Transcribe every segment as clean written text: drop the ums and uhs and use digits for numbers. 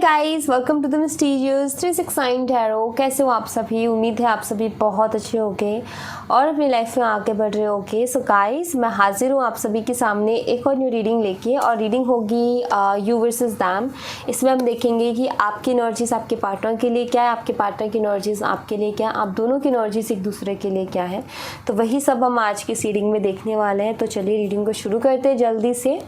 Guys, welcome to the mysterious 369 tarot. कैसे हो आप सभी? उम्मीद है आप सभी बहुत अच्छे होंगे और अपनी लाइफ में आगे बढ़ रहे होंगे। सो गाइस, मैं हाजिर हूँ आप सभी के सामने एक और न्यू रीडिंग लेके, और रीडिंग होगी यू वर्सेस दैम। इसमें हम देखेंगे कि आपकी एनर्जीज आपके पार्टनर के लिए क्या है, आपके पार्टनर की एनर्जीज आपके लिए क्या है, आप दोनों की एनर्जीज एक दूसरे के लिए क्या है। तो वही सब हम आज की इस रीडिंग में देखने वाले हैं। तो चलिए रीडिंग को शुरू करते हैं जल्दी से।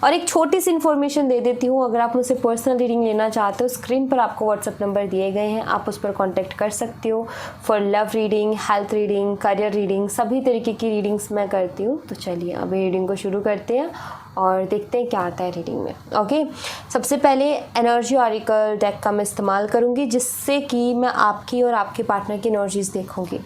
और एक छोटी सी इन्फॉर्मेशन दे देती हूँ, अगर आप मुझसे पर्सनल रीडिंग लेना चाहते हो, स्क्रीन पर आपको व्हाट्सएप नंबर दिए गए हैं, आप उस पर कांटेक्ट कर सकते हो for love reading, health reading, career reading, सभी तरीके की रीडिंग्स मैं करती हूँ। तो चलिए अभी रीडिंग को शुरू करते हैं और देखते हैं क्या आता है रीडिंग में। ओके, सबसे पहले एनर्जी ऑरिकल डेक का मैं इस्तेमाल करूँगी, जिससे कि मैं आपकी और आपके पार्टनर की एनर्जीज देखूँगी।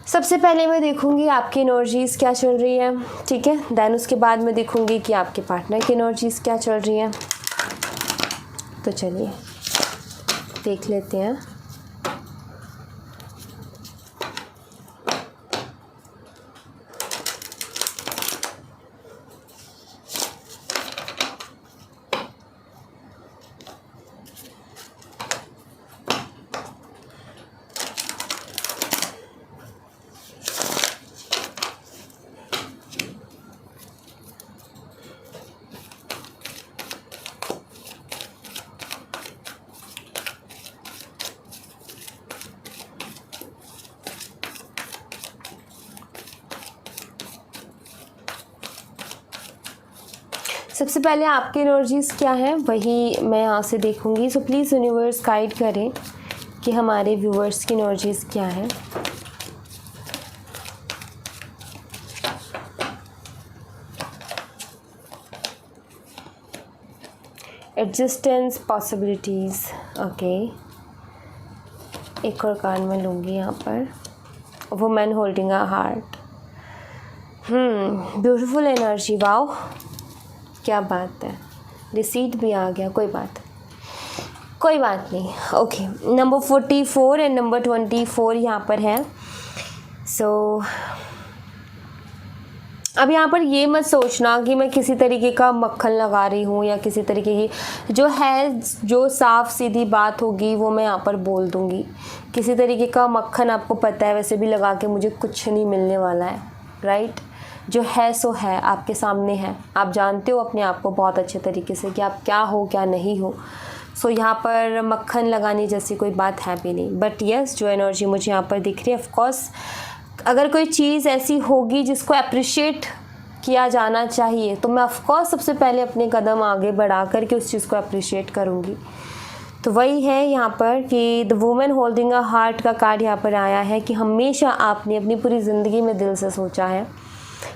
सबसे पहले मैं देखूंगी आपकी एनर्जीज़ क्या चल रही है, ठीक है। देन उसके बाद मैं देखूंगी कि आपके पार्टनर की एनर्जीज़ क्या चल रही हैं। तो चलिए देख लेते हैं। सबसे पहले आपकी एनर्जीज़ क्या है वही मैं यहाँ से देखूंगी। सो प्लीज़ यूनिवर्स गाइड करें कि हमारे व्यूवर्स की एनर्जीज़ क्या है। एडजस्टेंस पॉसिबिलिटीज़, ओके। एक और कार्ड मैं लूँगी यहाँ पर, women holding a heart. Beautiful energy, wow क्या बात है। रिसीट भी आ गया, कोई बात नहीं। ओके, नंबर 44 एंड नंबर 24 यहाँ पर है। सो अब यहाँ पर ये मत सोचना कि मैं किसी तरीके का मक्खन लगा रही हूँ, या किसी तरीके की जो साफ़ सीधी बात होगी वो मैं यहाँ पर बोल दूँगी। किसी तरीके का मक्खन आपको पता है वैसे भी लगा के मुझे कुछ नहीं मिलने वाला है, राइट। जो है सो है, आपके सामने है। आप जानते हो अपने आप को बहुत अच्छे तरीके से कि आप क्या हो क्या नहीं हो। सो यहाँ पर मक्खन लगाने जैसी कोई बात है भी नहीं। बट यस, जो एनर्जी मुझे यहाँ पर दिख रही है, ऑफकोर्स अगर कोई चीज़ ऐसी होगी जिसको अप्रिशिएट किया जाना चाहिए, तो मैं ऑफकोर्स सबसे पहले अपने कदम आगे बढ़ा करके उस चीज़ को अप्रिशिएट करूँगी। तो वही है यहाँ पर कि the women holding a heart का कार्ड यहाँ पर आया है कि हमेशा आपने अपनी पूरी ज़िंदगी में दिल से सोचा है,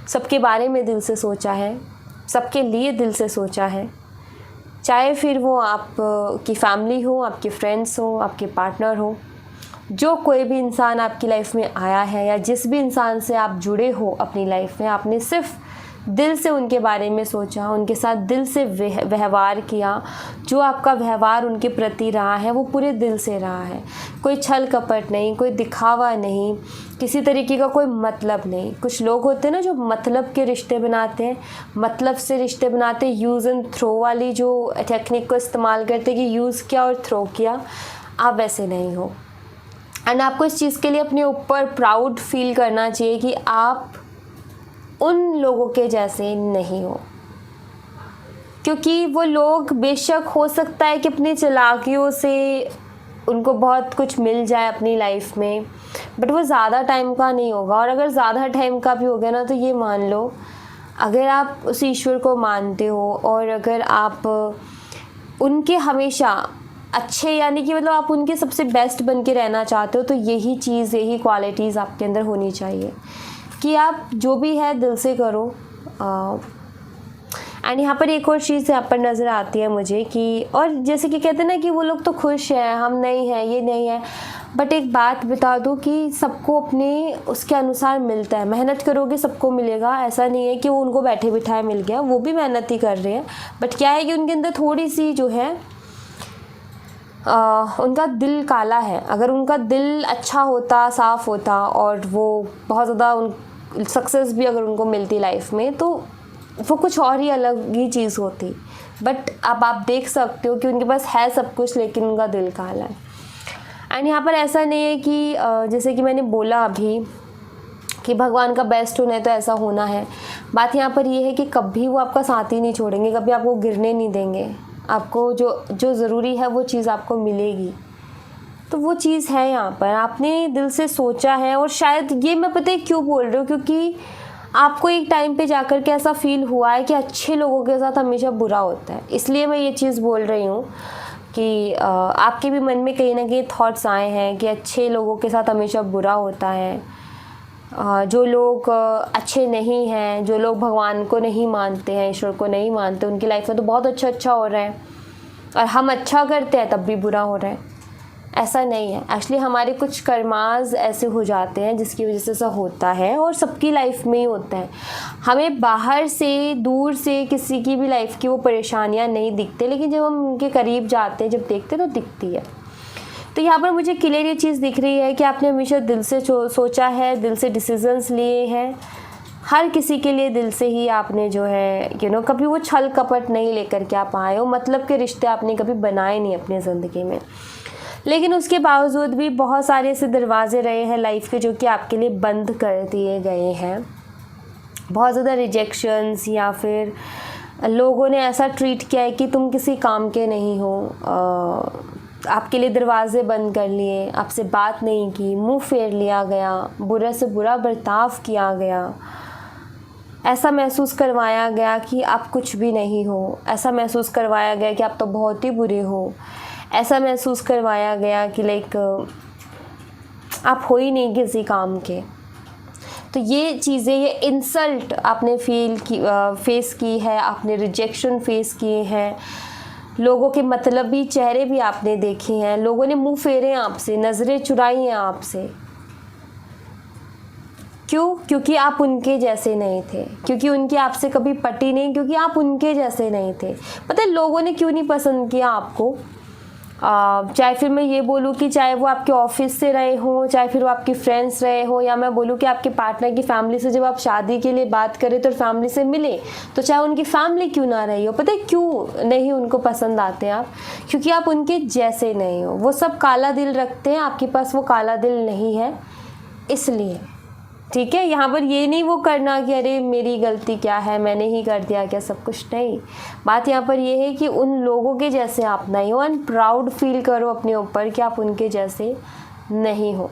सबके बारे में दिल से सोचा है, सबके लिए दिल से सोचा है। चाहे फिर वो आप की फैमिली हो, आपके फ्रेंड्स हो, आपके पार्टनर हो, जो कोई भी इंसान आपकी लाइफ में आया है, या जिस भी इंसान से आप जुड़े हो अपनी लाइफ में, आपने सिर्फ दिल से उनके बारे में सोचा, उनके साथ दिल से व्यवहार किया। जो आपका व्यवहार उनके प्रति रहा है वो पूरे दिल से रहा है। कोई छल कपट नहीं, कोई दिखावा नहीं, किसी तरीके का कोई मतलब नहीं। कुछ लोग होते हैं ना जो मतलब के रिश्ते बनाते हैं, मतलब से रिश्ते बनाते हैं, यूज़ एंड थ्रो वाली जो टेक्निक को इस्तेमाल करते हैं कि यूज़ किया और थ्रो किया। आप वैसे नहीं हो, एंड आपको इस चीज़ के लिए अपने ऊपर प्राउड फील करना चाहिए कि आप उन लोगों के जैसे नहीं हो। क्योंकि वो लोग बेशक हो सकता है कि अपनी चालाकियों से उनको बहुत कुछ मिल जाए अपनी लाइफ में, बट वो ज़्यादा टाइम का नहीं होगा। और अगर ज़्यादा टाइम का भी हो गया ना, तो ये मान लो, अगर आप उस ईश्वर को मानते हो और अगर आप उनके हमेशा अच्छे, यानी कि मतलब आप उनके सबसे बेस्ट बन के रहना चाहते हो, तो यही चीज़, यही क्वालिटीज़ आपके अंदर होनी चाहिए कि आप जो भी है दिल से करो। एंड यहाँ पर एक और चीज़ यहाँ पर नज़र आती है मुझे कि, और जैसे कि कहते हैं ना कि वो लोग तो खुश हैं, हम नहीं हैं, ये नहीं है। बट एक बात बता दूँ कि सबको अपने उसके अनुसार मिलता है। मेहनत करोगे सबको मिलेगा, ऐसा नहीं है कि वो उनको बैठे बिठाए मिल गया, वो भी मेहनत ही कर रहे हैं। बट क्या है कि उनके अंदर थोड़ी सी जो है उनका दिल काला है। अगर उनका दिल अच्छा होता, साफ़ होता, और वो बहुत ज़्यादा सक्सेस भी अगर उनको मिलती लाइफ में, तो वो कुछ और ही अलग ही चीज़ होती। बट अब आप देख सकते हो कि उनके पास है सब कुछ लेकिन उनका दिल काला है। एंड यहाँ पर ऐसा नहीं है कि जैसे कि मैंने बोला अभी कि भगवान का बेस्ट होना है तो ऐसा होना है। बात यहाँ पर ये है कि कभी वो आपका साथ ही नहीं छोड़ेंगे, कभी आपको गिरने नहीं देंगे। आपको जो ज़रूरी है वो चीज़ आपको मिलेगी। तो वो चीज़ है यहाँ पर, आपने दिल से सोचा है। और शायद ये मैं पता है क्यों बोल रही हूँ, क्योंकि आपको एक टाइम पे जाकर के ऐसा फील हुआ है कि अच्छे लोगों के साथ हमेशा बुरा होता है। इसलिए मैं ये चीज़ बोल रही हूँ कि आपके भी मन में कहीं ना कहीं थॉट्स आए हैं कि अच्छे लोगों के साथ हमेशा बुरा होता है। जो लोग अच्छे नहीं हैं, जो लोग भगवान को नहीं मानते हैं, ईश्वर को नहीं मानते, उनकी लाइफ में तो बहुत अच्छा हो रहा है, और हम अच्छा करते हैं तब भी बुरा हो रहा है। ऐसा नहीं है। एक्चुअली हमारे कुछ कर्मास ऐसे हो जाते हैं जिसकी वजह से ऐसा होता है, और सबकी लाइफ में ही होता है। हमें बाहर से, दूर से किसी की भी लाइफ की वो परेशानियां नहीं दिखते, लेकिन जब हम उनके करीब जाते हैं, जब देखते हैं तो दिखती है। तो यहाँ पर मुझे क्लियर ये चीज़ दिख रही है कि आपने हमेशा दिल से सोचा है, दिल से डिसीजंस लिए हैं। हर किसी के लिए दिल से ही आपने जो है कभी वो छल कपट नहीं लेकर के आप आए हो। मतलब के रिश्ते आपने कभी बनाए नहीं अपनी ज़िंदगी में, लेकिन उसके बावजूद भी बहुत सारे ऐसे दरवाजे रहे हैं लाइफ के जो कि आपके लिए बंद कर दिए गए हैं। बहुत ज़्यादा रिजेक्शंस, या फिर लोगों ने ऐसा ट्रीट किया है कि तुम किसी काम के नहीं हो, आपके लिए दरवाजे बंद कर लिए, आपसे बात नहीं की, मुंह फेर लिया गया, बुरा से बुरा बर्ताव किया गया, ऐसा महसूस करवाया गया कि आप कुछ भी नहीं हो, ऐसा महसूस करवाया गया कि आप तो बहुत ही बुरे हो, ऐसा महसूस करवाया गया कि लाइक आप हो ही नहीं किसी काम के। तो ये चीज़ें, ये इंसल्ट आपने फेस की है, आपने रिजेक्शन फेस किए हैं, लोगों के मतलबी चेहरे भी आपने देखे हैं, लोगों ने मुंह फेरे आपसे, नज़रें चुराई हैं आपसे। क्यों? क्योंकि आप उनके जैसे नहीं थे, क्योंकि उनकी आपसे कभी पटी नहीं, क्योंकि आप उनके जैसे नहीं थे। पता है लोगों ने क्यों नहीं पसंद किया आपको? चाहे फिर मैं ये बोलूँ कि चाहे वो आपके ऑफिस से रहे हों, चाहे फिर वो आपके फ्रेंड्स रहे हों, या मैं बोलूँ कि आपके पार्टनर की फैमिली से जब आप शादी के लिए बात करें तो फैमिली से मिले, तो चाहे उनकी फैमिली क्यों ना रही हो, पता है क्यों नहीं उनको पसंद आते आप? क्योंकि आप उनके जैसे नहीं हो। वो सब काला दिल रखते हैं, आपके पास वो काला दिल नहीं है, इसलिए। ठीक है, यहाँ पर ये नहीं वो करना कि अरे मेरी गलती क्या है, मैंने ही कर दिया क्या, सब कुछ नहीं। बात यहाँ पर ये है कि उन लोगों के जैसे आप नहीं हो, एंड प्राउड फील करो अपने ऊपर कि आप उनके जैसे नहीं हो।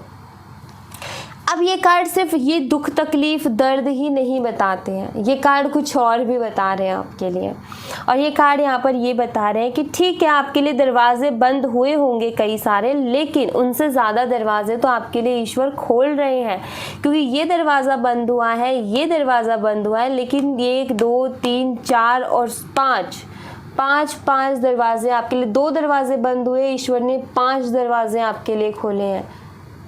अब ये कार्ड सिर्फ ये दुख तकलीफ दर्द ही नहीं बताते हैं, ये कार्ड कुछ और भी बता रहे हैं आपके लिए। और ये कार्ड यहाँ पर ये बता रहे हैं कि ठीक है, आपके लिए दरवाजे बंद हुए होंगे कई सारे, लेकिन उनसे ज़्यादा दरवाजे तो आपके लिए ईश्वर खोल रहे हैं। क्योंकि ये दरवाज़ा बंद हुआ है, ये दरवाज़ा बंद हुआ है, लेकिन 1 2 3 4 और 5 दरवाजे आपके लिए। 2 दरवाजे बंद हुए, ईश्वर ने 5 दरवाजे आपके लिए खोले हैं।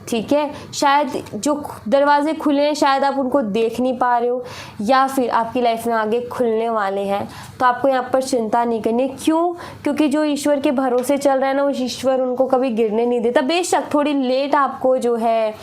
ठीक है, शायद जो दरवाजे खुले हैं शायद आप उनको देख नहीं पा रहे हो, या फिर आपकी लाइफ में आगे खुलने वाले हैं। तो आपको यहाँ पर चिंता नहीं करनी। क्यों? क्योंकि जो ईश्वर के भरोसे चल रहा है ना, वो ईश्वर उनको कभी गिरने नहीं देता। बेशक थोड़ी लेट आपको जो है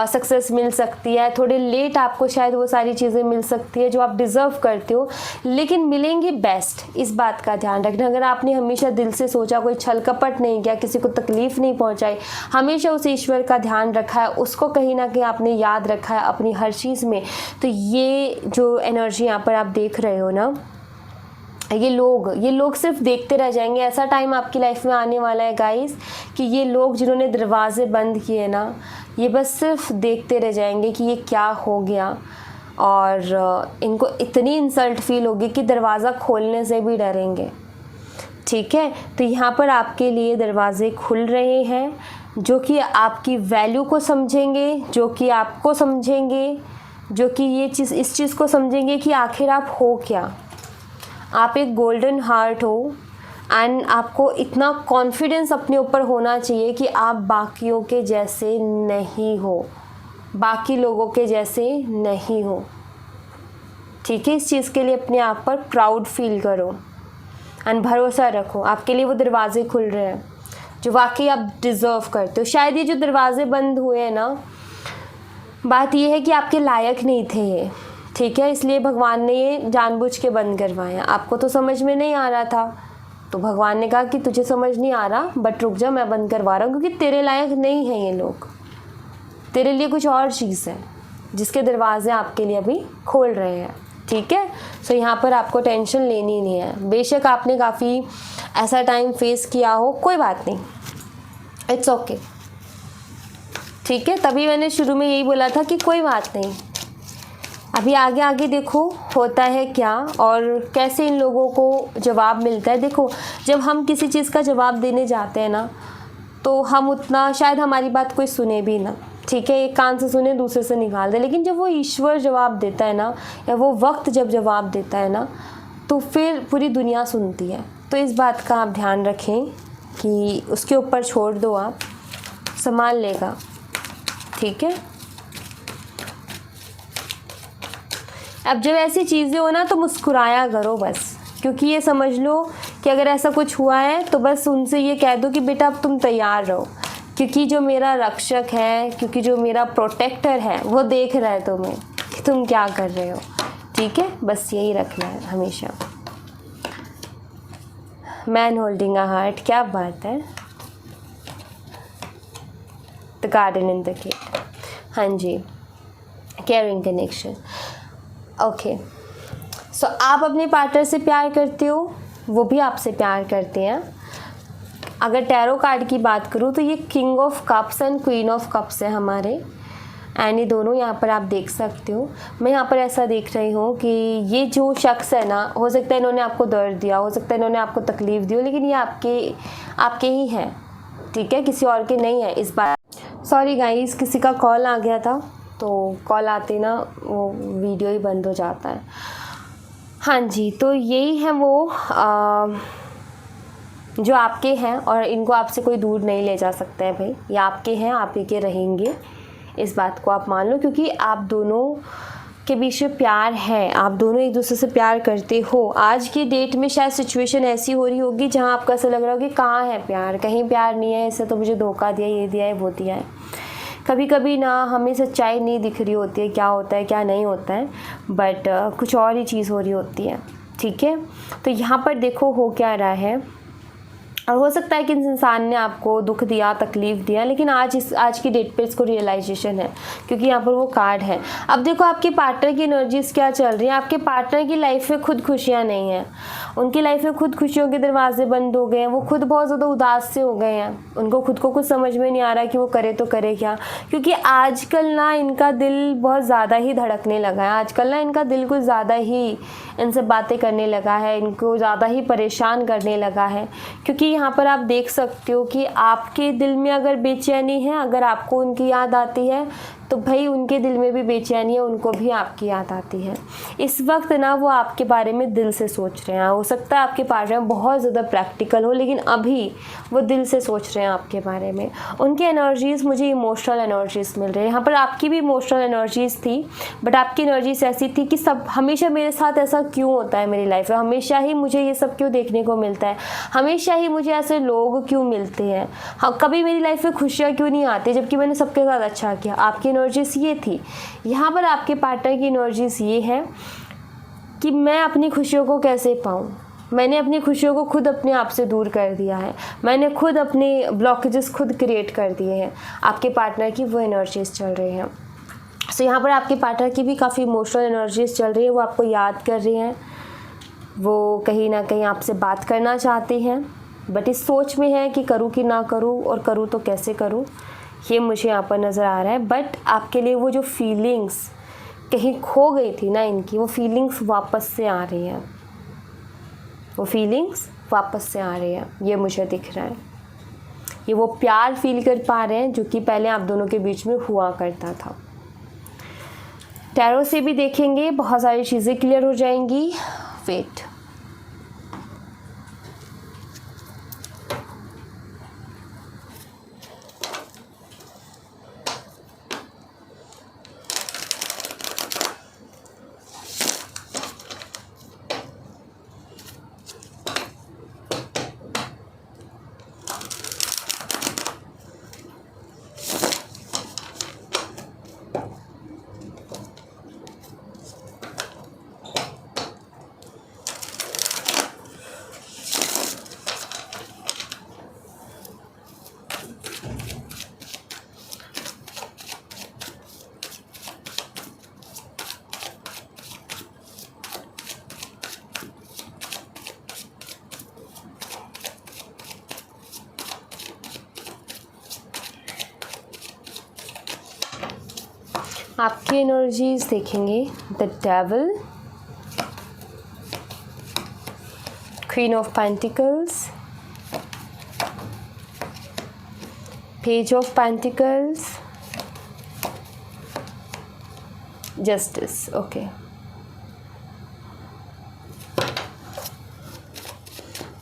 सक्सेस मिल सकती है, थोड़ी लेट आपको शायद वो सारी चीज़ें मिल सकती है जो आप डिज़र्व करते हो, लेकिन मिलेंगे बेस्ट। इस बात का ध्यान रखना। अगर आपने हमेशा दिल से सोचा, कोई छल कपट नहीं किया, किसी को तकलीफ़ नहीं पहुंचाई, हमेशा उस ईश्वर का ध्यान रखा है, उसको कहीं ना कहीं आपने याद रखा है अपनी हर चीज़ में, तो ये जो एनर्जी यहाँ पर आप देख रहे हो ना, ये लोग सिर्फ देखते रह जाएंगे। ऐसा टाइम आपकी लाइफ में आने वाला है गाइस कि ये लोग जिन्होंने दरवाजे बंद किए ना, ये बस सिर्फ देखते रह जाएंगे कि ये क्या हो गया, और इनको इतनी इंसल्ट फील होगी कि दरवाज़ा खोलने से भी डरेंगे। ठीक है, तो यहाँ पर आपके लिए दरवाजे खुल रहे हैं जो कि आपकी वैल्यू को समझेंगे, जो कि आपको समझेंगे, जो कि इस चीज़ को समझेंगे कि आखिर आप हो क्या। आप एक गोल्डन हार्ट हो, एंड आपको इतना कॉन्फिडेंस अपने ऊपर होना चाहिए कि आप बाकियों के जैसे नहीं हो, बाकी लोगों के जैसे नहीं हो। ठीक है, इस चीज़ के लिए अपने आप पर प्राउड फील करो एंड भरोसा रखो। आपके लिए वो दरवाजे खुल रहे हैं जो वाकई आप डिज़र्व करते हो। शायद ये जो दरवाजे बंद हुए हैं ना, बात ये है कि आपके लायक नहीं थे ये, ठीक है, इसलिए भगवान ने ये जानबूझ के बंद करवाया। आपको तो समझ में नहीं आ रहा था, तो भगवान ने कहा कि तुझे समझ नहीं आ रहा, बट रुक जा, मैं बंद करवा रहा हूँ, क्योंकि तेरे लायक नहीं है ये लोग, तेरे लिए कुछ और चीज़ है जिसके दरवाजे आपके लिए अभी खोल रहे हैं। ठीक है, सो यहाँ पर आपको टेंशन लेनी नहीं है। बेशक आपने काफ़ी ऐसा टाइम फेस किया हो, कोई बात नहीं, इट्स ओके। ठीक है, तभी मैंने शुरू में यही बोला था कि कोई बात नहीं, अभी आगे आगे देखो होता है क्या और कैसे इन लोगों को जवाब मिलता है। देखो, जब हम किसी चीज़ का जवाब देने जाते हैं ना, तो हम उतना, शायद हमारी बात कोई सुने भी ना, ठीक है, एक कान से सुने दूसरे से निकाल दे, लेकिन जब वो ईश्वर जवाब देता है ना, या वो वक्त जब जवाब देता है ना, तो फिर पूरी दुनिया सुनती है। तो इस बात का आप ध्यान रखें कि उसके ऊपर छोड़ दो, आप संभाल लेगा। ठीक है, अब जब ऐसी चीज़ें हो ना, तो मुस्कुराया करो बस, क्योंकि ये समझ लो कि अगर ऐसा कुछ हुआ है तो बस उनसे ये कह दो कि बेटा अब तुम तैयार रहो, क्योंकि जो मेरा रक्षक है, क्योंकि जो मेरा प्रोटेक्टर है, वो देख रहा है तुम्हें कि तुम क्या कर रहे हो। ठीक है, बस यही रखना है हमेशा। मैन होल्डिंग अ हार्ट, क्या बात है। The garden in the gate, हाँ जी, केयरिंग कनेक्शन। ओके, सो आप अपने पार्टनर से प्यार करते हो, वो भी आपसे प्यार करते हैं। अगर टैरो कार्ड की बात करूँ तो ये king of cups and queen of cups है हमारे, एंड ये दोनों यहाँ पर आप देख सकते हो। मैं यहाँ पर ऐसा देख रही हूँ कि ये जो शख्स है ना, हो सकता है इन्होंने आपको दर्द दिया, हो सकता है इन्होंने आपको तकलीफ़ दी हो, लेकिन ये आपके ही हैं। ठीक है, किसी और के नहीं है इस बार। सॉरी गाइस, किसी का कॉल आ गया था, तो कॉल आते ना वो वीडियो ही बंद हो जाता है। हाँ जी, तो यही है वो जो आपके हैं, और इनको आपसे कोई दूर नहीं ले जा सकता है भाई, ये आपके हैं, आप ही के रहेंगे, इस बात को आप मान लो, क्योंकि आप दोनों के बीच में प्यार है, आप दोनों एक दूसरे से प्यार करते हो। आज की डेट में शायद सिचुएशन ऐसी हो रही होगी जहाँ आपको ऐसा लग रहा हो कि कहाँ है प्यार, कहीं प्यार नहीं है, इससे तो मुझे धोखा दिया, ये दिया है, वो दिया है। कभी कभी ना हमें सच्चाई नहीं दिख रही होती है, क्या होता है क्या नहीं होता है, बट कुछ और ही चीज़ हो रही होती है। ठीक है, तो यहाँ पर देखो हो क्या रहा है, और हो सकता है कि इस इंसान ने आपको दुख दिया, तकलीफ़ दिया, लेकिन आज की डेट पे इसको रियलाइजेशन है, क्योंकि यहाँ पर वो कार्ड है। अब देखो आपके पार्टनर की एनर्जीज क्या चल रही है। आपके पार्टनर की लाइफ में खुद खुशियाँ नहीं हैं, उनकी लाइफ में खुद खुशियों के दरवाजे बंद हो गए हैं, वो खुद बहुत ज़्यादा उदास से हो गए हैं, उनको खुद को कुछ समझ में नहीं आ रहा कि वो करे तो करे क्या, क्योंकि आजकल ना इनका दिल बहुत ज़्यादा ही धड़कने लगा है, आजकल ना इनका दिल कुछ ज़्यादा ही इनसे बातें करने लगा है, इनको ज़्यादा ही परेशान करने लगा है। क्योंकि यहाँ पर आप देख सकते हो कि आपके दिल में अगर बेचैनी है, अगर आपको उनकी याद आती है, तो भाई उनके दिल में भी बेचैनी है, उनको भी आपकी याद आती है। इस वक्त ना वो आपके बारे में दिल से सोच रहे हैं। हो सकता है आपके पार्टनर बहुत ज़्यादा प्रैक्टिकल हो, लेकिन अभी वो दिल से सोच रहे हैं आपके बारे में। उनकी एनर्जीज़ मुझे इमोशनल एनर्जीज़ मिल रही है। यहाँ पर आपकी भी इमोशनल एनर्जीज़ थी, बट आपकी एनर्जीज़ ऐसी थी कि सब हमेशा मेरे साथ ऐसा क्यों होता है, मेरी लाइफ में हमेशा ही मुझे ये सब क्यों देखने को मिलता है, हमेशा ही मुझे ऐसे लोग क्यों मिलते हैं, हाँ कभी मेरी लाइफ में खुशियाँ क्यों नहीं आती, जबकि मैंने सबके साथ अच्छा किया। आपकी एनर्जीज़ ये थी। यहाँ पर आपके पार्टनर की एनर्जीज़ ये है कि मैं अपनी खुशियों को कैसे पाऊँ, मैंने अपनी खुशियों को खुद अपने आप से दूर कर दिया है, मैंने खुद अपने ब्लॉकेजेस खुद क्रिएट कर दिए हैं। आपके पार्टनर की वो एनर्जीज़ चल रही हैं। सो यहाँ पर आपके पार्टनर की भी काफ़ी इमोशनल एनर्जीज़ चल रही है, वो आपको याद कर रही हैं, वो कहीं ना कहीं आपसे बात करना चाहती हैं, बट इस सोच में है कि करूँ कि ना करूँ, और करूँ तो कैसे करूँ, ये मुझे यहाँ पर नज़र आ रहा है। बट आपके लिए वो जो फीलिंग्स कहीं खो गई थी ना इनकी, वो फीलिंग्स वापस से आ रही हैं, वो फीलिंग्स वापस से आ रही हैं, ये मुझे दिख रहा है। ये वो प्यार फील कर पा रहे हैं जो कि पहले आप दोनों के बीच में हुआ करता था। टैरो से भी देखेंगे, बहुत सारी चीज़ें क्लियर हो जाएंगी। वेट, आपकी एनर्जीज देखेंगे, the devil, queen of pentacles, page of pentacles, justice. Okay,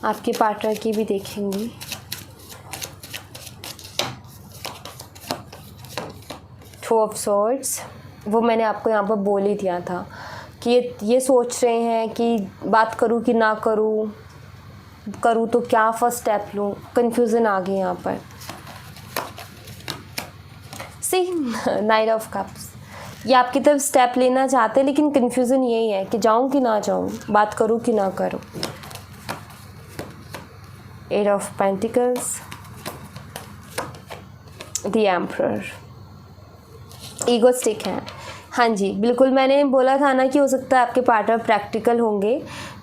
आपके पार्टनर की भी देखेंगी। टू ऑफ सॉर्ड्स, वो मैंने आपको यहाँ पर बोल ही दिया था कि ये सोच रहे हैं कि बात करूँ कि ना करूँ, करूँ तो क्या फर्स्ट स्टेप लूँ, कन्फ्यूज़न आ गई यहाँ पर। सी नाइट ऑफ कप्स, ये आपकी तरफ स्टेप लेना चाहते हैं लेकिन कन्फ्यूज़न यही है कि जाऊँ कि ना जाऊँ, बात करूँ कि ना करूँ। Eight of pentacles, the emperor, egoistic है। हाँ जी, बिल्कुल, मैंने बोला था ना कि हो सकता है आपके पार्टनर प्रैक्टिकल होंगे,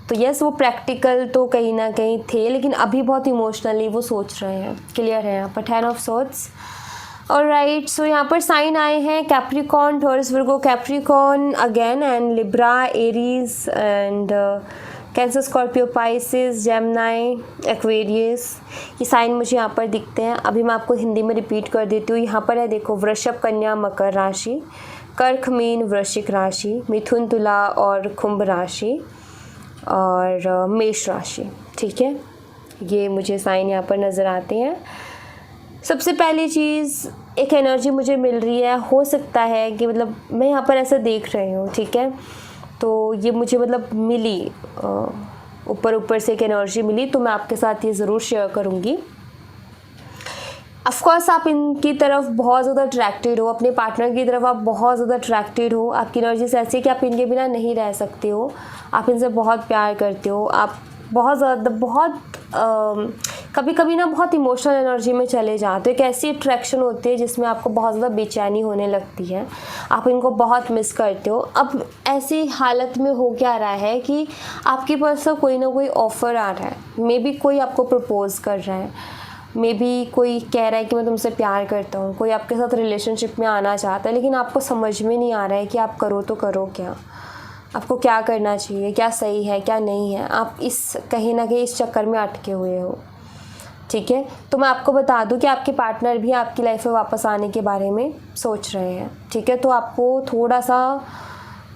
तो यस वो प्रैक्टिकल तो कहीं ना कहीं थे, लेकिन अभी बहुत इमोशनली वो सोच रहे हैं। क्लियर है यहाँ पर 10 ऑफ सॉर्ड्स। ऑलराइट, सो यहाँ पर साइन आए हैं Capricorn, taurus, Virgo, Capricorn again, and Libra, Aries, and cancer, Scorpio, Pisces, Gemini, Aquarius. ये साइन मुझे यहाँ पर दिखते हैं। अभी मैं आपको हिंदी में रिपीट कर देती हूँ। यहाँ पर है देखो, वृषभ, कन्या, मकर राशि, कर्क, मीन, वृश्चिक राशि, मिथुन, तुला और कुंभ राशि, और मेष राशि। ठीक है, ये मुझे साइन यहाँ पर नज़र आते हैं। सबसे पहली चीज़, एक एनर्जी मुझे मिल रही है, हो सकता है कि मतलब मैं यहाँ पर ऐसा देख रही हूँ, ठीक है, तो ये मुझे मतलब मिली, ऊपर से एक एनर्जी मिली, तो मैं आपके साथ ये ज़रूर शेयर करूँगी। ऑफकोर्स आप इनकी तरफ बहुत ज़्यादा अट्रैक्टेड हो, अपने पार्टनर की तरफ आप बहुत ज़्यादा अट्रैक्टेड हो। आपकी एनर्जीज ऐसी है कि आप इनके बिना नहीं रह सकते हो, आप इनसे बहुत प्यार करते हो, आप बहुत ज़्यादा, बहुत कभी कभी ना बहुत इमोशनल एनर्जी में चले जाते हो। एक ऐसी अट्रैक्शन होती है जिसमें आपको बहुत ज़्यादा बेचैनी होने लगती है, आप इनको बहुत मिस करते हो। अब ऐसी हालत में हो क्या रहा है कि आपके पास कोई ना कोई ऑफ़र आ रहा है, मे बी कोई आपको प्रपोज़ कर रहा है, मे बी कोई कह रहा है कि मैं तुमसे प्यार करता हूँ, कोई आपके साथ रिलेशनशिप में आना चाहता है, लेकिन आपको समझ में नहीं आ रहा है कि आप करो तो करो क्या, आपको क्या करना चाहिए, क्या सही है क्या नहीं है। आप इस कहीं ना कहीं इस चक्कर में अटके हुए हो। ठीक है, तो मैं आपको बता दूं कि आपके पार्टनर भी आपकी लाइफ में वापस आने के बारे में सोच रहे हैं। ठीक है, तो आपको थोड़ा सा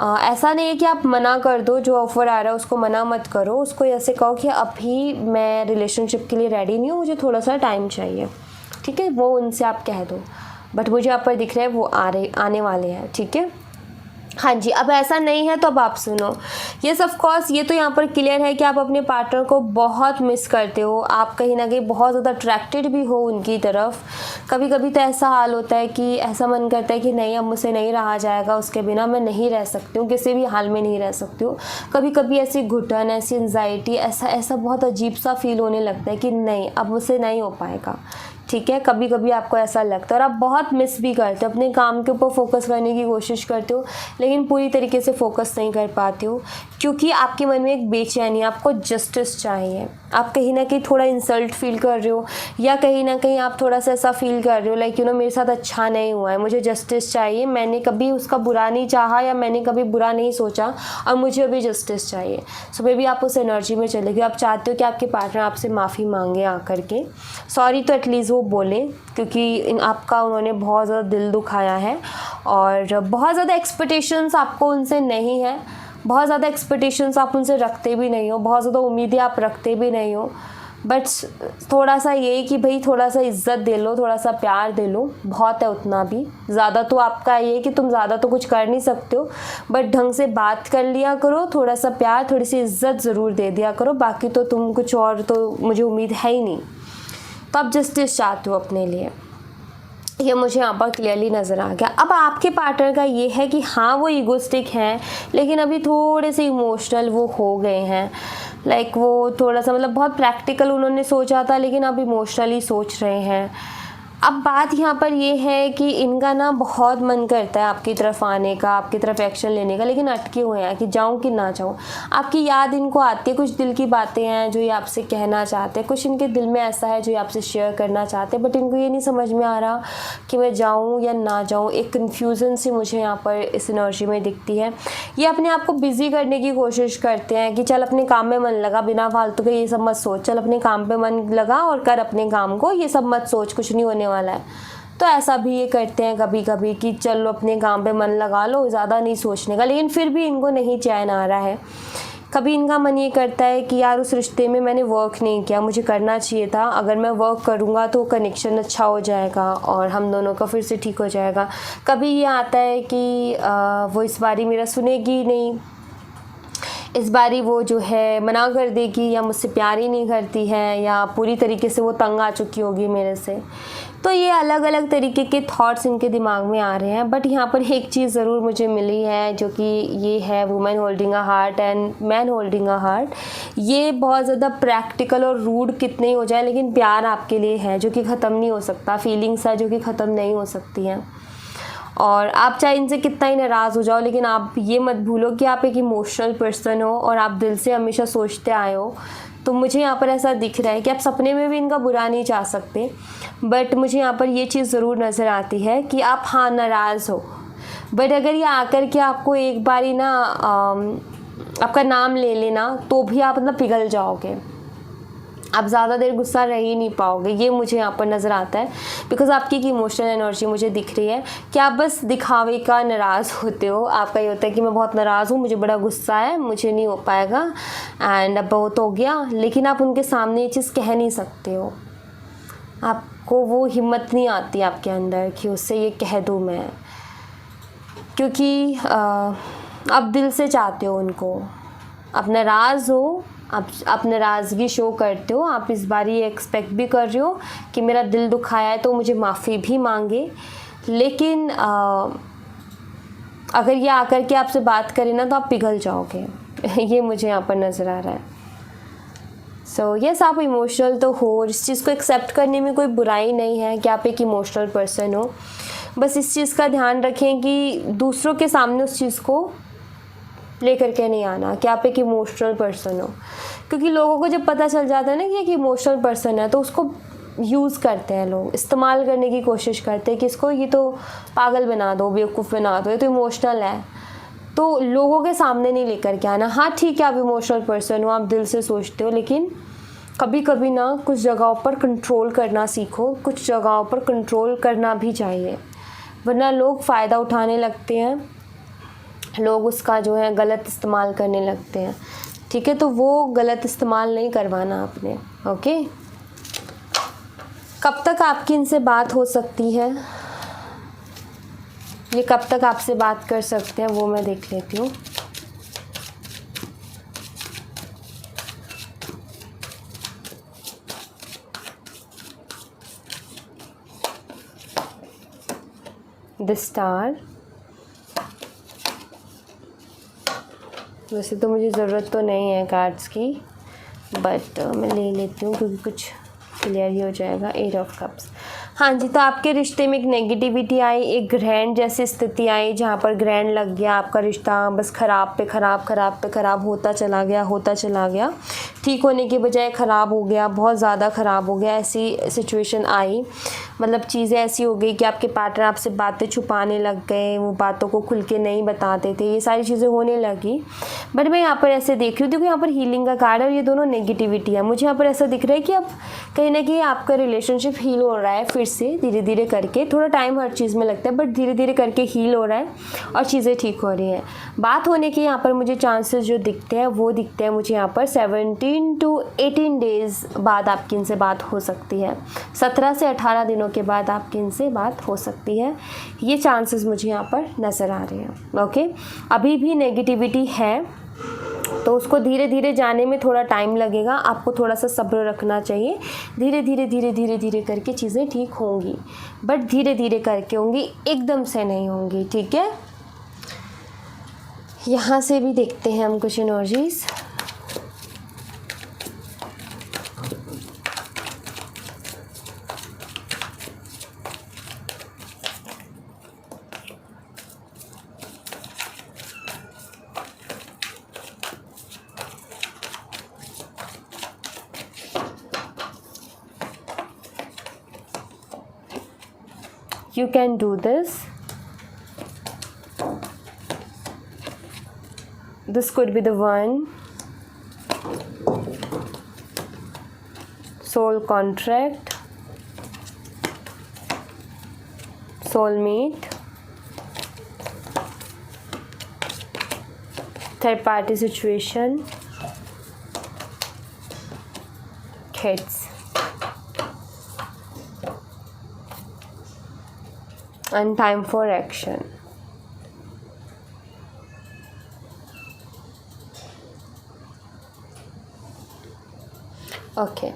ऐसा नहीं है कि आप मना कर दो, जो ऑफ़र आ रहा है उसको मना मत करो, उसको ऐसे कहो कि अभी मैं रिलेशनशिप के लिए रेडी नहीं हूँ, मुझे थोड़ा सा टाइम चाहिए। ठीक है, वो उनसे आप कह दो, बट मुझे यहाँ पर दिख रहा है वो आने वाले हैं। ठीक है, हाँ जी। अब ऐसा नहीं है तो अब आप सुनो, यस ऑफ कोर्स ये तो यहाँ पर क्लियर है कि आप अपने पार्टनर को बहुत मिस करते हो, आप कहीं ना कहीं बहुत ज़्यादा अट्रैक्टेड भी हो उनकी तरफ। कभी कभी तो ऐसा हाल होता है कि ऐसा मन करता है कि नहीं, अब मुझसे नहीं रहा जाएगा, उसके बिना मैं नहीं रह सकती हूँ, किसी भी हाल में नहीं रह सकती हूँ। कभी कभी ऐसी घुटन, ऐसी एंजाइटी, ऐसा बहुत अजीब सा फील होने लगता है कि नहीं, अब मुझसे नहीं हो पाएगा। ठीक है, कभी कभी आपको ऐसा लगता है, और आप बहुत मिस भी करते हो, अपने काम के ऊपर फोकस करने की कोशिश करते हो, लेकिन पूरी तरीके से फोकस नहीं कर पाते हो, क्योंकि आपके मन में एक बेचैनी, आपको जस्टिस चाहिए। आप कहीं ना कहीं थोड़ा इंसल्ट फील कर रहे हो, या कहीं ना कहीं आप थोड़ा सा ऐसा फील कर रहे हो लाइक मेरे साथ अच्छा नहीं हुआ है, मुझे जस्टिस चाहिए, मैंने कभी उसका बुरा नहीं चाहा या मैंने कभी बुरा नहीं सोचा और मुझे अभी जस्टिस चाहिए। सो मे बी आप उस एनर्जी में चले गए, आप चाहते हो कि आपके पार्टनर आपसे माफ़ी मांगे आकर के, सॉरी तो एटलीस्ट वो बोले, क्योंकि आपका उन्होंने बहुत ज़्यादा दिल दुखाया है और बहुत ज़्यादा एक्सपेक्टेशंस आपको उनसे नहीं है, बहुत ज़्यादा एक्सपेक्टेशंस आप उनसे रखते भी नहीं हो, बहुत ज़्यादा उम्मीदें आप रखते भी नहीं हो, बट थोड़ा सा ये कि भाई थोड़ा सा इज्जत दे लो, थोड़ा सा प्यार दे लो, बहुत है उतना भी। ज़्यादा तो आपका ये कि तुम ज़्यादा तो कुछ कर नहीं सकते हो, बट ढंग से बात कर लिया करो, थोड़ा सा प्यार, थोड़ी सी इज्जत ज़रूर दे दिया करो, बाकी तो तुम कुछ और तो मुझे उम्मीद है ही नहीं। तो आप जस्टिस चाहते हो अपने लिए, ये मुझे यहाँ पर क्लियरली नज़र आ गया। अब आपके पार्टनर का ये है कि हाँ वो ईगोस्टिक हैं, लेकिन अभी थोड़े से इमोशनल वो हो गए हैं, लाइक वो थोड़ा सा मतलब बहुत प्रैक्टिकल उन्होंने सोचा था, लेकिन अब इमोशनली सोच रहे हैं। अब बात यहाँ पर ये है कि इनका ना बहुत मन करता है आपकी तरफ आने का, आपकी तरफ एक्शन लेने का, लेकिन अटके हुए हैं कि जाऊँ कि ना जाऊँ। आपकी याद इनको आती है, कुछ दिल की बातें हैं जो ये आपसे कहना चाहते हैं, कुछ इनके दिल में ऐसा है जो ये आपसे शेयर करना चाहते हैं, बट इनको ये नहीं समझ में आ रहा कि मैं जाऊँ या ना जाऊँ। एक कन्फ्यूज़न सी मुझे यहाँ पर इस एनर्जी में दिखती है। ये अपने आप को बिज़ी करने की कोशिश करते हैं कि चल अपने काम में मन लगा, बिना फालतू के ये सब मत सोच, चल अपने काम पे मन लगा और कर अपने काम को, ये सब मत सोच, कुछ नहीं होने वाला है। तो ऐसा भी ये करते हैं कभी कभी कि चलो अपने काम पे मन लगा लो, ज़्यादा नहीं सोचने का, लेकिन फिर भी इनको नहीं चैन आ रहा है। कभी इनका मन ये करता है कि यार उस रिश्ते में मैंने वर्क नहीं किया, मुझे करना चाहिए था, अगर मैं वर्क करूँगा तो कनेक्शन अच्छा हो जाएगा और हम दोनों का फिर से ठीक हो जाएगा। कभी ये आता है कि वो इस बारी मेरा सुनेगी नहीं, इस बारी वो जो है मना कर देगी, या मुझसे प्यार ही नहीं करती है, या पूरी तरीके से वो तंग आ चुकी होगी मेरे से। तो ये अलग अलग तरीके के थॉट्स इनके दिमाग में आ रहे हैं। बट यहाँ पर एक चीज़ ज़रूर मुझे मिली है जो कि ये है women holding a heart and man holding a heart. ये बहुत ज़्यादा प्रैक्टिकल और रूड कितने ही हो जाए, लेकिन प्यार आपके लिए है जो कि ख़त्म नहीं हो सकता, फीलिंग्स है जो कि ख़त्म नहीं हो सकती हैं। और आप चाहे इनसे कितना ही नाराज़ हो जाओ, लेकिन आप ये मत भूलो कि आप एक इमोशनल पर्सन हो और आप दिल से हमेशा सोचते आए हो। तो मुझे यहाँ पर ऐसा दिख रहा है कि आप सपने में भी इनका बुरा नहीं चाह सकते, बट मुझे यहाँ पर ये चीज़ ज़रूर नज़र आती है कि आप हाँ नाराज़ हो, बट अगर ये आकर के आपको एक बारी ना आपका नाम ले लेना तो भी आप मतलब पिघल जाओगे, आप ज़्यादा देर गुस्सा रह ही नहीं पाओगे। ये मुझे यहाँ पर नज़र आता है, बिकॉज़ आपकी एक इमोशनल एनर्जी मुझे दिख रही है कि आप बस दिखावे का नाराज़ होते हो। आपका ये होता है कि मैं बहुत नाराज़ हूँ, मुझे बड़ा गुस्सा है, मुझे नहीं हो पाएगा एंड अब बहुत हो गया, लेकिन आप उनके सामने ये चीज़ कह नहीं सकते हो। आपको वो हिम्मत नहीं आती आपके अंदर कि उससे ये कह दूँ मैं, क्योंकि आप दिल से चाहते हो उनको। आप नाराज़ हो, आप नाराज़गी शो करते हो, आप इस बार ये एक्सपेक्ट भी कर रहे हो कि मेरा दिल दुखाया है तो मुझे माफ़ी भी मांगे, लेकिन अगर ये आकर के आपसे बात करें ना तो आप पिघल जाओगे। ये मुझे यहाँ पर नज़र आ रहा है। सो यस, आप इमोशनल तो हो और इस चीज़ को एक्सेप्ट करने में कोई बुराई नहीं है कि आप एक इमोशनल पर्सन हो। बस इस चीज़ का ध्यान रखें कि दूसरों के सामने उस चीज़ को लेकर के नहीं आना कि आप एक इमोशनल पर्सन हो, क्योंकि लोगों को जब पता चल जाता है ना कि एक इमोशनल पर्सन है तो उसको यूज़ करते हैं लोग, इस्तेमाल करने की कोशिश करते हैं कि इसको ये तो पागल बना दो, बेवकूफ़ बना दो, ये तो इमोशनल है। तो लोगों के सामने नहीं लेकर के आना। हाँ ठीक है, आप इमोशनल पर्सन हो, आप दिल से सोचते हो, लेकिन कभी कभी ना कुछ जगहों पर कंट्रोल करना सीखो, कुछ जगहों पर कंट्रोल करना भी चाहिए, वरना लोग फ़ायदा उठाने लगते हैं, लोग उसका जो है गलत इस्तेमाल करने लगते हैं। ठीक है, तो वो गलत इस्तेमाल नहीं करवाना आपने। ओके, कब तक आपकी इनसे बात हो सकती है, ये कब तक आपसे बात कर सकते हैं वो मैं देख लेती हूँ। द स्टार, वैसे तो मुझे ज़रूरत तो नहीं है कार्ड्स की, बट मैं ले लेती हूँ क्योंकि कुछ क्लियर ही हो जाएगा। 8 ऑफ कप्स, हाँ जी, तो आपके रिश्ते में एक नेगेटिविटी आई, एक ग्रहण जैसी स्थिति आई जहाँ पर ग्रहण लग गया, आपका रिश्ता बस ख़राब पे ख़राब, ख़राब पे ख़राब होता चला गया, होता चला गया, ठीक होने के बजाय ख़राब हो गया, बहुत ज़्यादा ख़राब हो गया। ऐसी सिचुएशन आई, मतलब चीज़ें ऐसी हो गई कि आपके पार्टनर आपसे बातें छुपाने लग गए, वो बातों को खुल के नहीं बताते थे, ये सारी चीज़ें होने लगी। बट मैं यहाँ पर ऐसे देख रही हूँ, देखो यहाँ पर हीलिंग का कार्ड है और ये दोनों नेगेटिविटी है। मुझे यहाँ पर ऐसा दिख रहा है कि अब कहीं ना कहीं आपका रिलेशनशिप हील हो रहा है फिर से, धीरे धीरे करके। थोड़ा टाइम हर चीज़ में लगता है, बट धीरे धीरे करके हील हो रहा है और चीज़ें ठीक हो रही हैं। बात होने के यहाँ पर मुझे चांसेस जो दिखते हैं वो दिखते हैं मुझे यहाँ पर 17 to 18 डेज़ बाद आपकी इनसे बात हो सकती है, 17 से 18 दिनों के बाद आपकी इनसे बात हो सकती है। ये चांसेस मुझे यहाँ पर नज़र आ रहे हैं। ओके, अभी भी नेगेटिविटी है तो उसको धीरे धीरे जाने में थोड़ा टाइम लगेगा, आपको थोड़ा सा सब्र रखना चाहिए। धीरे धीरे धीरे धीरे धीरे करके चीज़ें ठीक होंगी, बट धीरे धीरे करके होंगी, एकदम से नहीं होंगी। ठीक है, यहाँ से भी देखते हैं हम कुछ energies. you can do this. This could be the one. Soul contract, soulmate, third party situation, kids, and time for action. Okay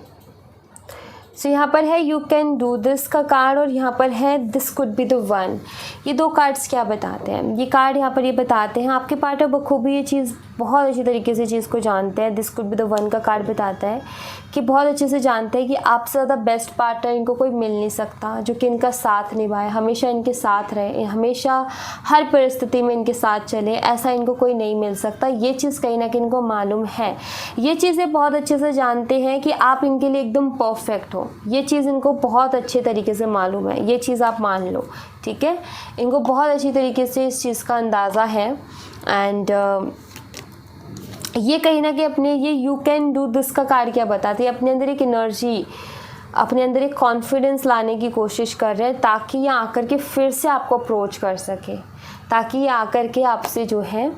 so यहाँ पर है यू कैन डू दिस का कार्ड और यहाँ पर है this could be the one. ये दो कार्ड्स क्या बताते हैं? ये कार्ड यहाँ पर ये बताते हैं आपके पार्टनर बखूबी ये चीज़ बहुत अच्छी तरीके से चीज़ को जानते हैं। This could be the one का कार्ड बताता है कि बहुत अच्छे से जानते हैं कि आपसे ज़्यादा बेस्ट पार्टनर इनको कोई मिल नहीं सकता, जो कि इनका साथ निभाए, हमेशा इनके साथ रहे, हमेशा हर परिस्थिति में इनके साथ चले, ऐसा इनको कोई नहीं मिल सकता। ये चीज़ कहीं ना कहीं इनको मालूम है। ये चीज़ें बहुत अच्छे से जानते हैं कि आप इनके लिए एकदम परफेक्ट हो। ये चीज़ इनको बहुत अच्छे तरीके से मालूम है। ये चीज़ आप मान लो, ठीक है? इनको बहुत अच्छी तरीके से इस चीज़ का अंदाज़ा है। एंड ये कहीं ना कहीं अपने ये यू कैन डू दिस का कार्ड क्या बताती है? अपने अंदर एक एनर्जी, अपने अंदर एक कॉन्फिडेंस लाने की कोशिश कर रहे हैं ताकि ये आकर के फिर से आपको अप्रोच कर सके, ताकि ये आकर के आपसे जो है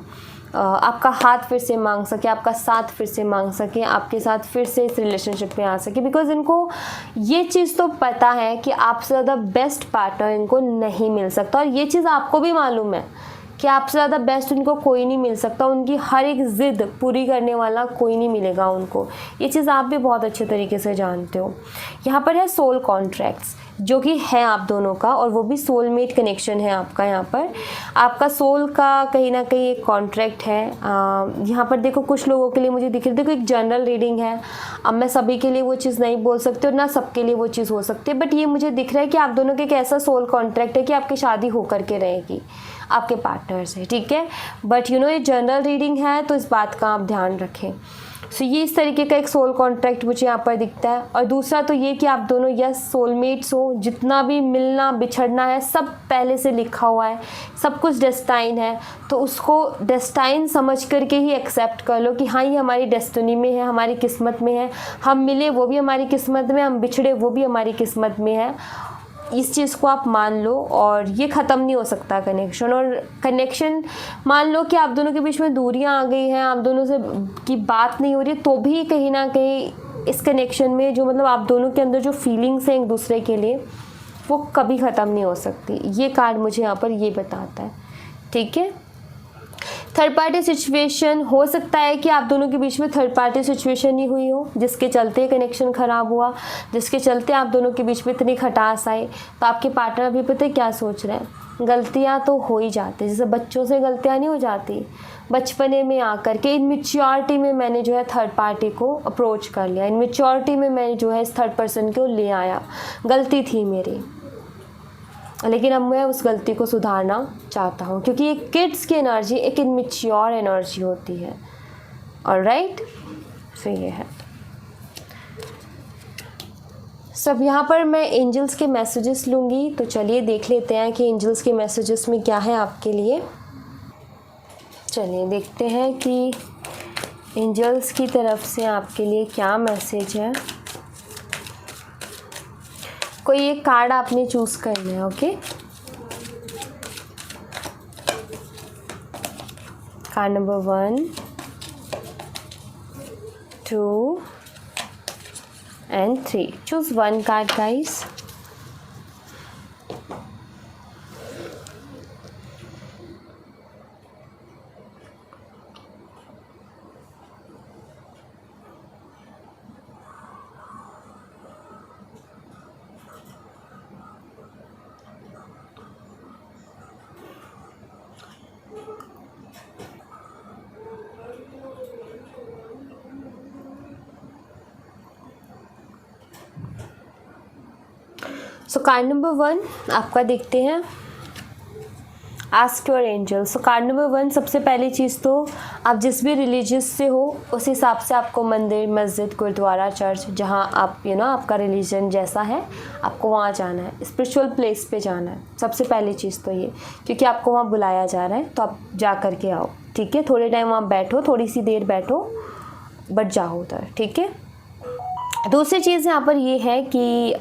आपका हाथ फिर से मांग सके, आपका साथ फिर से मांग सके, आपके साथ फिर से इस रिलेशनशिप में आ सके। बिकॉज इनको ये चीज़ तो पता है कि आपसे ज़्यादा बेस्ट पार्टनर इनको नहीं मिल सकता, और ये चीज़ आपको भी मालूम है कि आपसे ज़्यादा बेस्ट उनको कोई नहीं मिल सकता। उनकी हर एक ज़िद पूरी करने वाला कोई नहीं मिलेगा उनको। ये चीज़ आप भी बहुत अच्छे तरीके से जानते हो। यहाँ पर है सोल कॉन्ट्रैक्ट्स, जो कि है आप दोनों का, और वो भी सोलमेट कनेक्शन है आपका। यहाँ पर आपका सोल का कहीं ना कहीं एक कॉन्ट्रैक्ट है। यहाँ पर देखो कुछ लोगों के लिए मुझे दिख रही, देखो एक जनरल रीडिंग है। अब मैं सभी के लिए वो चीज़ नहीं बोल सकती और ना सबके लिए वो चीज़ हो सकती है, बट ये मुझे दिख रहा है कि आप दोनों के एक ऐसा सोल कॉन्ट्रैक्ट है कि आपकी शादी होकर के रहेगी आपके पार्टनर से, ठीक है? बट ये जनरल रीडिंग है, तो इस बात का आप ध्यान रखें। सो ये इस तरीके का एक सोल कॉन्ट्रैक्ट मुझे यहाँ पर दिखता है। और दूसरा तो ये कि आप दोनों यस सोलमेट्स हो, जितना भी मिलना बिछड़ना है सब पहले से लिखा हुआ है, सब कुछ डेस्टाइन है, तो उसको डेस्टाइन समझ करके ही एक्सेप्ट कर लो कि हाँ ये हमारी डेस्टिनी में है, हमारी किस्मत में है। हम मिले वो भी हमारी किस्मत में, हम बिछड़े वो भी हमारी किस्मत में है। इस चीज़ को आप मान लो, और ये ख़त्म नहीं हो सकता कनेक्शन। और कनेक्शन मान लो कि आप दोनों के बीच में दूरियां आ गई हैं, आप दोनों से की बात नहीं हो रही, तो भी कहीं ना कहीं इस कनेक्शन में जो मतलब आप दोनों के अंदर जो फीलिंग्स हैं एक दूसरे के लिए, वो कभी ख़त्म नहीं हो सकती। ये कार्ड मुझे यहाँ पर ये बताता है, ठीक है? थर्ड पार्टी सिचुएशन हो सकता है कि आप दोनों के बीच में थर्ड पार्टी सिचुएशन ही हुई हो, जिसके चलते कनेक्शन ख़राब हुआ, जिसके चलते आप दोनों के बीच में इतनी खटास आई। तो आपके पार्टनर अभी पता है क्या सोच रहे हैं? गलतियां तो हो ही जाती, जैसे बच्चों से गलतियां नहीं हो जाती, बचपने में आकर के इनमेच्योरिटी में मैंने जो है थर्ड पार्टी को अप्रोच कर लिया, इनमेच्योरिटी में मैंने जो है इस थर्ड पर्सन को ले आया, गलती थी मेरी, लेकिन अब मैं उस गलती को सुधारना चाहता हूँ, क्योंकि एक किड्स की एनर्जी एक इनमेच्योर एनर्जी होती है। ऑलराइट, सो ये है सब। यहाँ पर मैं एंजल्स के मैसेजेस लूँगी, तो चलिए देख लेते हैं कि एंजल्स के मैसेजेस में क्या है आपके लिए। चलिए देखते हैं कि एंजल्स की तरफ से आपके लिए क्या मैसेज है। कोई एक कार्ड आपने चूज करना है, okay? Card number 1, 2 and 3. Choose one card, guys. So card number 1 आपका देखते हैं। Ask your angel. So card number 1, सबसे पहली चीज़ तो आप जिस भी रिलीजियस से हो उस हिसाब से आपको मंदिर, मस्जिद, गुरुद्वारा, चर्च, जहाँ आप आपका रिलीजन जैसा है आपको वहाँ जाना है, स्पिरिचुअल प्लेस पे जाना है। सबसे पहली चीज़ तो ये, क्योंकि आपको वहाँ बुलाया जा रहा है तो आप जा कर के आओ, ठीक है। थोड़े टाइम वहाँ बैठो, थोड़ी सी देर बैठो, बट जाओ उधर, ठीक है। दूसरी चीज़ यहाँ पर ये है कि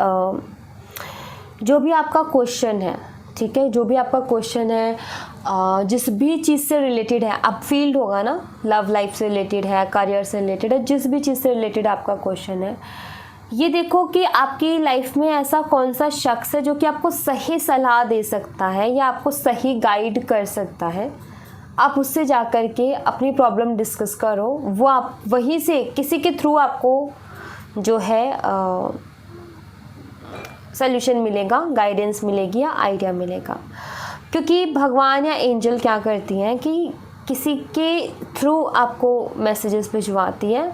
जो भी आपका क्वेश्चन है, ठीक है, जो भी आपका क्वेश्चन है, जिस भी चीज़ से रिलेटेड है, अब फील्ड होगा ना, लव लाइफ से रिलेटेड है, करियर से रिलेटेड है, जिस भी चीज़ से रिलेटेड आपका क्वेश्चन है, ये देखो कि आपकी लाइफ में ऐसा कौन सा शख्स है जो कि आपको सही सलाह दे सकता है या आपको सही गाइड कर सकता है। आप उससे जा कर के अपनी प्रॉब्लम डिस्कस करो, वो आप वहीं से किसी के थ्रू आपको जो है सॉल्यूशन मिलेगा, गाइडेंस मिलेगी या आइडिया मिलेगा। क्योंकि भगवान या एंजल क्या करती हैं कि किसी के थ्रू आपको मैसेजेस भिजवाती है,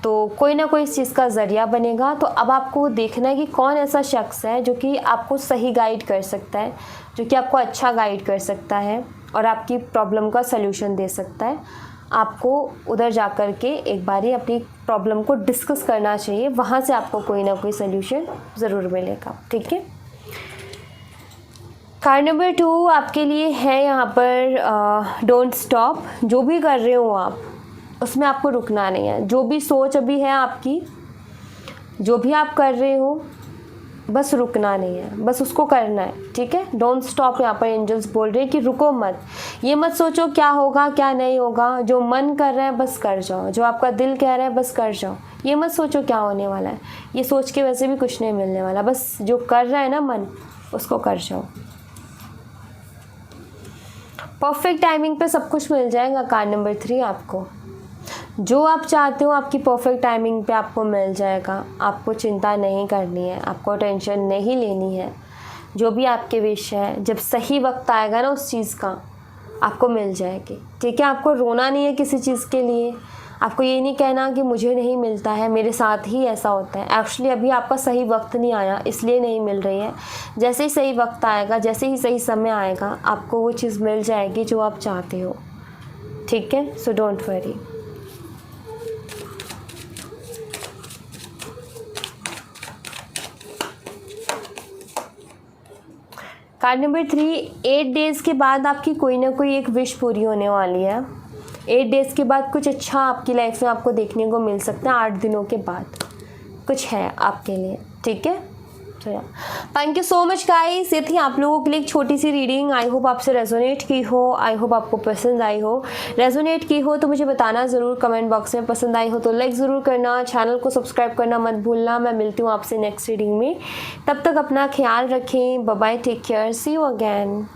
तो कोई ना कोई इस चीज़ का ज़रिया बनेगा। तो अब आपको देखना है कि कौन ऐसा शख्स है जो कि आपको सही गाइड कर सकता है, जो कि आपको अच्छा गाइड कर सकता है और आपकी प्रॉब्लम का सल्यूशन दे सकता है। आपको उधर जा कर के एक बारी अपनी प्रॉब्लम को डिस्कस करना चाहिए, वहाँ से आपको कोई ना कोई सल्यूशन ज़रूर मिलेगा, ठीक है। कार्ड नंबर 2 आपके लिए है यहाँ पर डोंट स्टॉप। जो भी कर रहे हो आप उसमें आपको रुकना नहीं है। जो भी सोच अभी है आपकी, जो भी आप कर रहे हो, बस रुकना नहीं है, बस उसको करना है, ठीक है। डोंट स्टॉप यहाँ पर एंजल्स बोल रहे हैं कि रुको मत। ये मत सोचो क्या होगा क्या नहीं होगा, जो मन कर रहा है बस कर जाओ, जो आपका दिल कह रहा है बस कर जाओ। ये मत सोचो क्या होने वाला है, ये सोच के वैसे भी कुछ नहीं मिलने वाला, बस जो कर रहा है ना मन, उसको कर जाओ। परफेक्ट टाइमिंग पे सब कुछ मिल जाएगा। कार्ड नंबर 3 आपको जो आप चाहते हो आपकी परफेक्ट टाइमिंग पे आपको मिल जाएगा। आपको चिंता नहीं करनी है, आपको टेंशन नहीं लेनी है। जो भी आपके विश है, जब सही वक्त आएगा ना उस चीज़ का, आपको मिल जाएगी, ठीक है। आपको रोना नहीं है किसी चीज़ के लिए, आपको ये नहीं कहना कि मुझे नहीं मिलता है, मेरे साथ ही ऐसा होता है। एक्चुअली अभी आपका सही वक्त नहीं आया, इसलिए नहीं मिल रही है। जैसे ही सही वक्त आएगा, जैसे ही सही समय आएगा, आपको वो चीज़ मिल जाएगी जो आप चाहते हो, ठीक है। So don't worry. Card number 3, 8 days के बाद आपकी कोई ना कोई एक विश पूरी होने वाली है। 8 डेज़ के बाद कुछ अच्छा आपकी लाइफ में आपको देखने को मिल सकता है। 8 दिनों के बाद कुछ है आपके लिए, ठीक है। चलो, thank you so much guys. ये थी आप लोगों के लिए एक छोटी सी रीडिंग। आई होप आपसे रेजोनेट की हो, आई होप आपको पसंद आई हो। रेजोनेट की हो तो मुझे बताना ज़रूर कमेंट बॉक्स में। पसंद आई हो तो लाइक ज़रूर करना, चैनल को सब्सक्राइब करना मत भूलना। मैं मिलती हूँ आपसे नेक्स्ट रीडिंग में, तब तक अपना ख्याल रखें। Bye bye, take care, see you again.